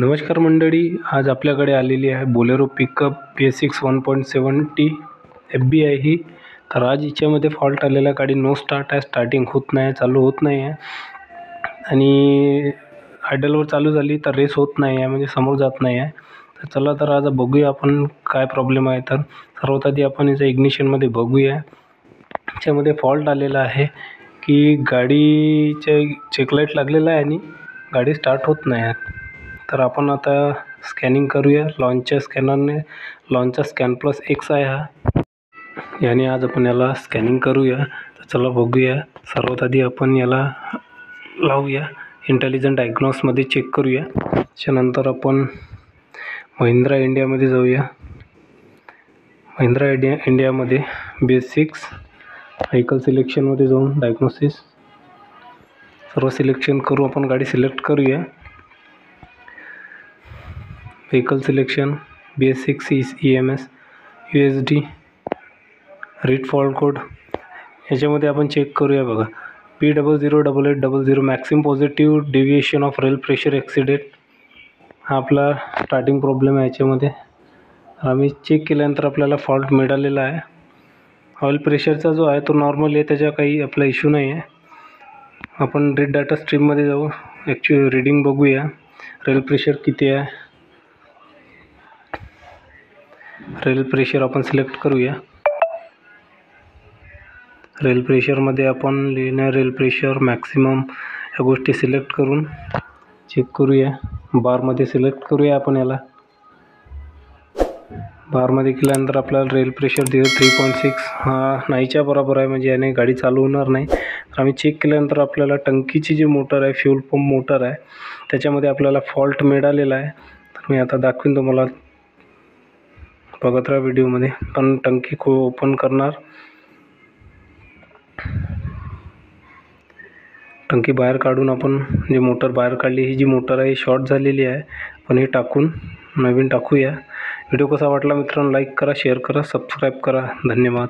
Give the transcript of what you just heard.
नमस्कार मंडळी, आज आपल्याकडे आलेली आहे Bolero pickup BS6 1.7T FB आहे ही. तर आज हिच्यामध्ये फॉल्ट आलेला, गाडी नो स्टार्ट आहे, स्टार्टिंग होत नाही, चालू होत नाही आहे आणि आयडलवर चालू झाली तर रेस होत नाही आहे, म्हणजे समोर जात नाही आहे. तर चला तर आज बघूया आपण काय प्रॉब्लेम आहे. तर सर्वात आधी आपण याचं इग्निशनमध्ये बघूया. याच्यामध्ये फॉल्ट आलेला आहे की गाडीचे चेकलाईट लागलेला आहे आणि गाडी स्टार्ट होत नाही आहे. तर आपण आता स्कॅनिंग करूया लॉन्चच्या स्कॅनरने. लॉन्चचा स्कॅन प्लस X आहे हा, याने आज आपण याला स्कॅनिंग करूया. तर चला बघूया. सर्वात आधी आपण याला लावूया इंटेलिजंट डायग्नोसमध्ये चेक करूया. त्याच्यानंतर आपण महिंद्रा इंडियामध्ये जाऊया. महिंद्रा इंडियामध्ये BS6 व्हेकल सिलेक्शनमध्ये जाऊन डायग्नोसिस सर्व सिलेक्शन करू. आपण गाडी सिलेक्ट करूया. Vehicle selection BS6 EMS USD read fault code. याच्यामध्ये आपण चेक करूया. बघा P008800 maximum positive deviation of rail pressure accident हा आपला स्टार्टिंग प्रॉब्लेम आहे. याच्यामध्ये आम्ही चेक केल्यानंतर आपल्याला फॉल्ट मिळालेला आहे. ऑइल प्रेशरचा जो आहे तो नॉर्मल आहे, त्याचा काही आपला इश्यू नाही आहे. आपण रीड डाटा स्ट्रीममध्ये जाऊ, ॲक्च्युअली रीडिंग बघूया. रेल प्रेशर किती आहे. रेल प्रेशर आपण सिलेक्ट करूया. रेल प्रेशरमध्ये आपण लिनियर रेल प्रेशर मॅक्सिमम या गोष्टी सिलेक्ट करून चेक करूया. बारमध्ये सिलेक्ट करूया आपण याला. बारमध्ये केल्यानंतर आपल्याला रेल प्रेशर 3.6 हा नाहीच्या बरोबर आहे, म्हणजे याने गाडी चालू होणार नाही. आम्ही चेक केल्यानंतर आपल्याला टंकीची जी मोटर आहे, फ्यूल पंप मोटर आहे, त्याच्यामध्ये आपल्याला फॉल्ट मिळालेला आहे. तर मी आता दाखवीन तुम्हाला, बघत राहा व्हिडिओमध्ये. पण टंकी ओपन करणार, टंकी बाहेर काढून आपण जी मोटर बाहेर काढली, ही जी मोटर आहे शॉर्ट झालेली आहे. पण हे टाकून नवीन टाकूया. व्हिडिओ कसा वाटला मित्रांनो, लाईक करा, शेअर करा, सबस्क्राईब करा. धन्यवाद.